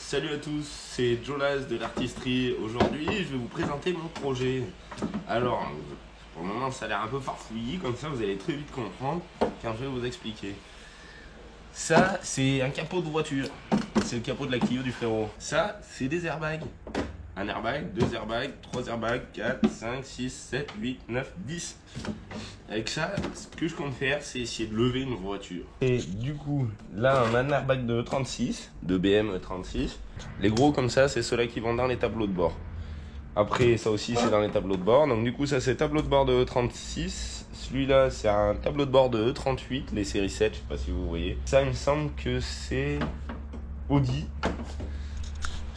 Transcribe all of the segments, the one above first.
Salut à tous, c'est Jolas de l'artisterie. Aujourd'hui, je vais vous présenter mon projet. Alors, pour le moment, ça a l'air un peu farfouillis, comme ça vous allez très vite comprendre quand je vais vous expliquer. Ça, c'est un capot de voiture. C'est le capot de la Clio du frérot. Ça, c'est des airbags. Un airbag, deux airbags, trois airbags, 4, 5, 6, 7, 8, 9, 10. Avec ça, ce que je compte faire, c'est essayer de lever une voiture. Et du coup, là, on a un airbag de 36, de BM 36. Les gros comme ça, c'est ceux-là qui vont dans les tableaux de bord. Après, ça aussi, c'est dans les tableaux de bord. Donc du coup, ça, c'est tableau de bord de 36. Celui-là, c'est un tableau de bord de 38, les séries 7, je sais pas si vous voyez. Ça, il me semble que c'est Audi.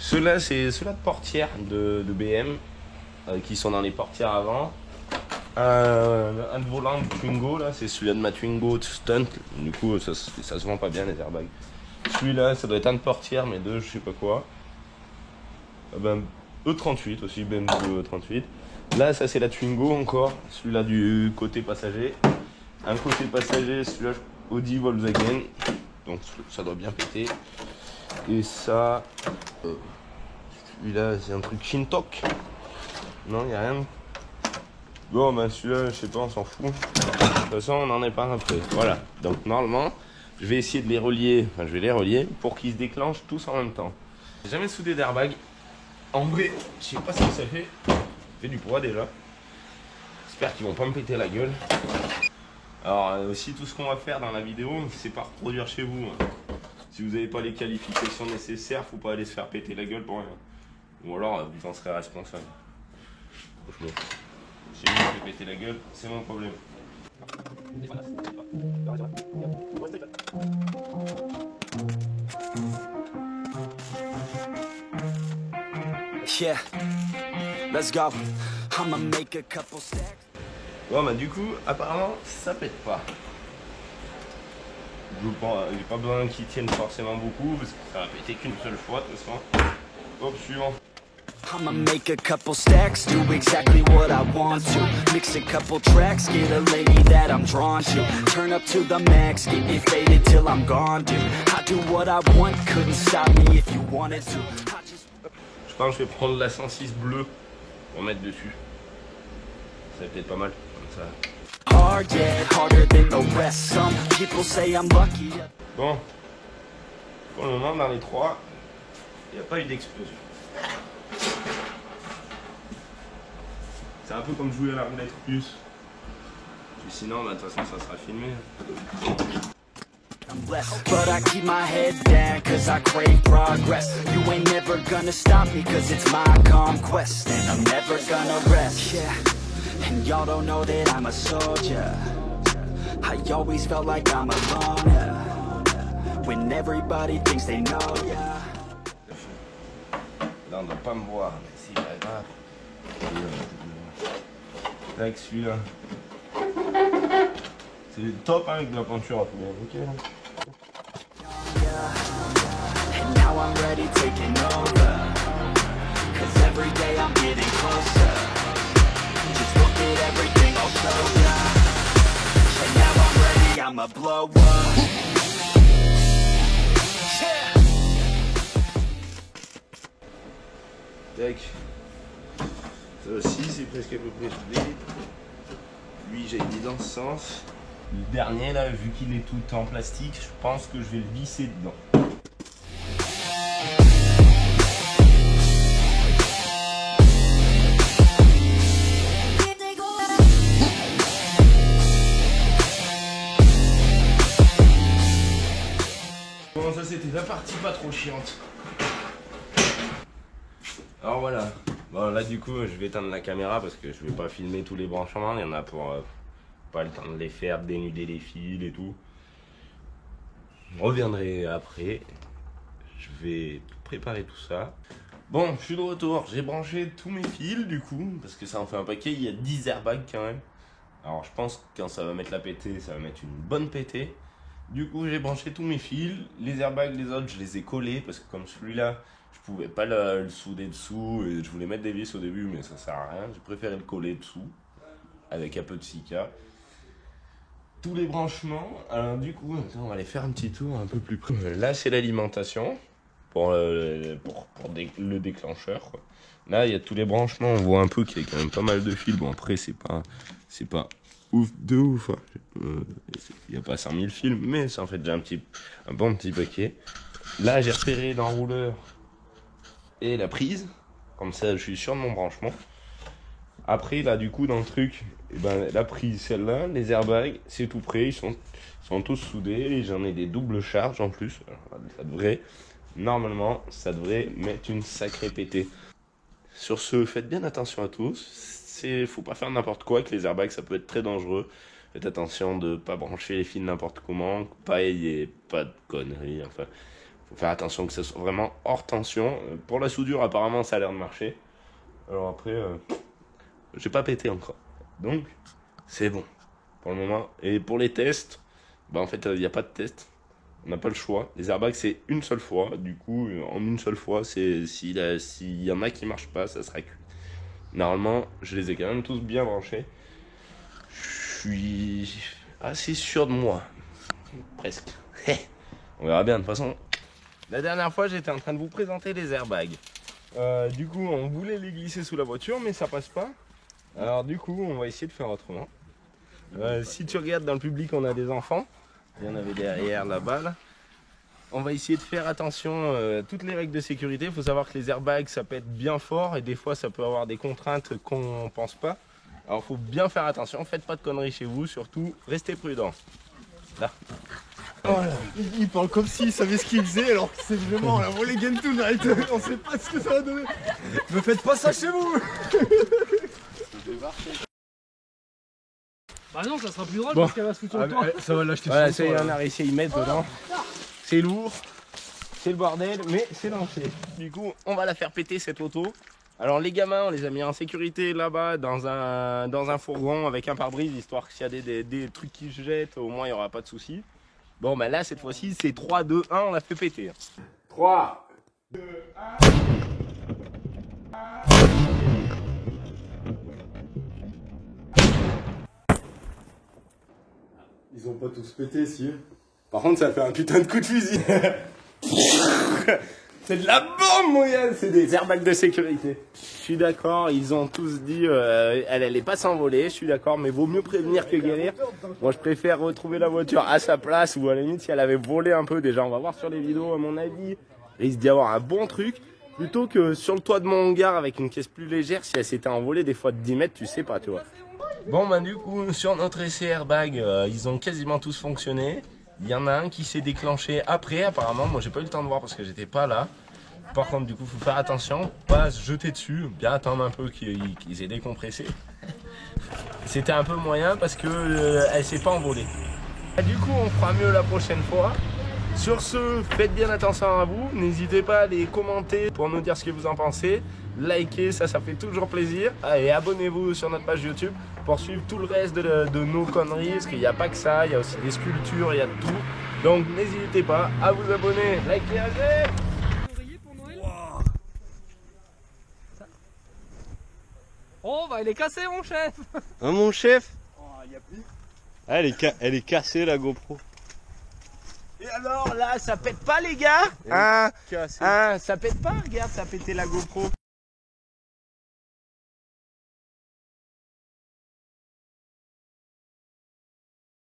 Ceux-là, c'est ceux-là de portière de BM, qui sont dans les portières avant. Un volant de Twingo, là, c'est celui-là de ma Twingo Stunt. Du coup, ça se vend pas bien, les airbags. Celui-là, ça doit être un de portière, mais de je sais pas quoi. E38 aussi, BMW E38. Là, ça, c'est la Twingo encore. Celui-là du côté passager. Un côté passager, celui-là, Audi Volkswagen. Donc, ça doit bien péter. Et ça, celui-là, c'est un truc Shintok. Non, il n'y a rien. Bon, ben celui-là, je sais pas, on s'en fout. De toute façon, on n'en est pas après. Voilà. Donc, normalement, je vais essayer de les relier. Enfin, je vais les relier pour qu'ils se déclenchent tous en même temps. J'ai jamais soudé d'airbag. En vrai, je sais pas ce que ça fait. Ça fait du poids déjà. J'espère qu'ils vont pas me péter la gueule. Alors, aussi, tout ce qu'on va faire dans la vidéo, c'est pas reproduire chez vous. Si vous n'avez pas les qualifications nécessaires, faut pas aller se faire péter la gueule pour rien. Ou alors, vous en serez responsable. Franchement. Si vous me faites péter la gueule, c'est mon problème. Yeah, let's go. I'ma make a couple stacks. Bon bah du coup, apparemment, ça pète pas. J'ai pas besoin qu'ils tiennent forcément beaucoup parce que ça va péter qu'une seule fois de toute façon. Hop, suivant. I'ma make a couple stacks, do exactly what I want to. Mix a couple tracks, get a lady that I'm drawn to. Turn up to the max, get me faded till I'm gone, dude. I do what I want, couldn't stop me if you wanted to. Je pense que je vais prendre la 106 bleue pour mettre dessus. Ça va peut-être pas mal comme ça. Hard, yeah, harder than the rest. Some people say I'm lucky. Bon, pour le moment dans les trois, il n'y a pas eu d'explosion. C'est un peu comme jouer à la roulette russe. Sinon, de toute façon, ça sera filmé. But I keep my head down cause I crave progress. You ain't never gonna stop me cause it's my conquest. And I'm never gonna rest, yeah. And y'all don't know that I'm a soldier. I always felt like I'm alone, yeah. When everybody thinks they know, yeah. Là, on ne doit pas me voir, mais c'est pas grave. Avec celui-là. C'est le top hein, avec de la peinture. Ok. And now I'm ready taking over. Cause every day I'm getting closer. Just look at everything I'll show ya. And now I'm ready, I'ma blow up. Tac. Ça aussi, c'est presque à peu près soudé. Lui, j'ai mis dans ce sens. Le dernier, là, vu qu'il est tout en plastique, je pense que je vais le visser dedans. Bon, ça, c'était la partie pas trop chiante. Alors voilà. Bon là du coup je vais éteindre la caméra parce que je vais pas filmer tous les branchements, il y en a pour pas le temps de les faire, dénuder les fils et tout. Je reviendrai après, je vais préparer tout ça. Bon, je suis de retour, j'ai branché tous mes fils du coup, parce que ça en fait un paquet, il y a 10 airbags quand même. Alors je pense que quand ça va mettre la pétée, ça va mettre une bonne pétée. Du coup j'ai branché tous mes fils, les airbags les autres je les ai collés parce que comme celui-là, je pouvais pas le souder dessous et je voulais mettre des vis au début mais ça sert à rien, j'ai préféré le coller dessous avec un peu de silica. Tous les branchements, alors du coup on va aller faire un petit tour un peu plus près. Là c'est l'alimentation, pour le déclencheur, quoi. Là, il y a tous les branchements, on voit un peu qu'il y a quand même pas mal de fils. Bon, après, c'est pas ouf de ouf, hein. Il n'y a pas 5000 fils, mais ça en fait déjà un bon petit paquet. Là, j'ai repéré l'enrouleur et la prise, comme ça, je suis sûr de mon branchement. Après, là, du coup, dans le truc, eh ben, la prise, celle-là, les airbags, c'est tout prêt, ils sont tous soudés, et j'en ai des doubles charges en plus. Alors, normalement, ça devrait mettre une sacrée pétée. Sur ce, faites bien attention à tous. Faut pas faire n'importe quoi avec les airbags, ça peut être très dangereux. Faites attention de pas brancher les fils n'importe comment, pas de conneries. Enfin, faut faire attention que ça soit vraiment hors tension. Pour la soudure, apparemment, ça a l'air de marcher. Alors après, j'ai pas pété encore. Donc, c'est bon pour le moment. Et pour les tests, bah en fait, il n'y a pas de test. On n'a pas le choix. Les airbags, c'est une seule fois. Du coup, en une seule fois, s'il y en a qui marchent pas, ça sera cuit. Normalement, je les ai quand même tous bien branchés. Je suis assez sûr de moi. Presque. On verra bien. De toute façon, la dernière fois, j'étais en train de vous présenter les airbags. Du coup, on voulait les glisser sous la voiture, mais ça passe pas. Alors du coup, on va essayer de faire autrement. Si tu regardes dans le public, on a des enfants. Il y en avait derrière là-bas. Là. On va essayer de faire attention à toutes les règles de sécurité. Il faut savoir que les airbags, ça peut être bien fort et des fois, ça peut avoir des contraintes qu'on ne pense pas. Alors, il faut bien faire attention. Faites pas de conneries chez vous. Surtout, restez prudents. Là. Voilà. Il parle comme s'il savait ce qu'il faisait alors que c'est vraiment la volley game tonight. On sait pas ce que ça va donner. Ne faites pas ça chez vous. Bah non, ça sera plus drôle parce qu'elle va se foutre sur le toit. Ça va l'acheter. Voilà, ça y est, on a réussi à y mettre dedans. C'est lourd, c'est le bordel, mais c'est lancé. Du coup, on va la faire péter cette auto. Alors les gamins, on les a mis en sécurité là-bas dans un fourgon avec un pare-brise, histoire que s'il y a des trucs qui se jettent, au moins il n'y aura pas de soucis. Bon, bah là, cette fois-ci, c'est 3, 2, 1, on la fait péter. 3, 2, 1... Ils ont pas tous pété, si. Par contre, ça fait un putain de coup de fusil. C'est de la bombe, mon gars. C'est des airbags de sécurité. Je suis d'accord, ils ont tous dit elle allait pas s'envoler. Je suis d'accord, mais vaut mieux prévenir que guérir. Moi, je préfère retrouver la voiture à sa place ou à la limite si elle avait volé un peu. Déjà, on va voir sur les vidéos, à mon avis. Il risque d'y avoir un bon truc. Plutôt que sur le toit de mon hangar avec une caisse plus légère, si elle s'était envolée des fois de 10 mètres, tu sais pas, tu vois. Bon, bah du coup, sur notre essai airbag, ils ont quasiment tous fonctionné. Il y en a un qui s'est déclenché après, apparemment. Moi, j'ai pas eu le temps de voir parce que j'étais pas là. Par contre, du coup, faut faire attention, pas se jeter dessus, bien attendre un peu qu'ils aient décompressé. C'était un peu moyen parce que elle s'est pas envolée. Du coup, on fera mieux la prochaine fois. Sur ce, faites bien attention à vous. N'hésitez pas à les commenter pour nous dire ce que vous en pensez. Likez, ça fait toujours plaisir. Et abonnez-vous sur notre page YouTube pour suivre tout le reste de nos conneries. Parce qu'il n'y a pas que ça, il y a aussi des sculptures, il y a de tout. Donc n'hésitez pas à vous abonner. Likez, allez! Oh, bah, elle est cassée, mon chef. Hein, mon chef? Oh, y a plus. Ah, elle est cassée, la GoPro. Et alors là, ça pète pas les gars? Hein? Cassée. Hein? Ça pète pas? Regarde, ça a pété la GoPro.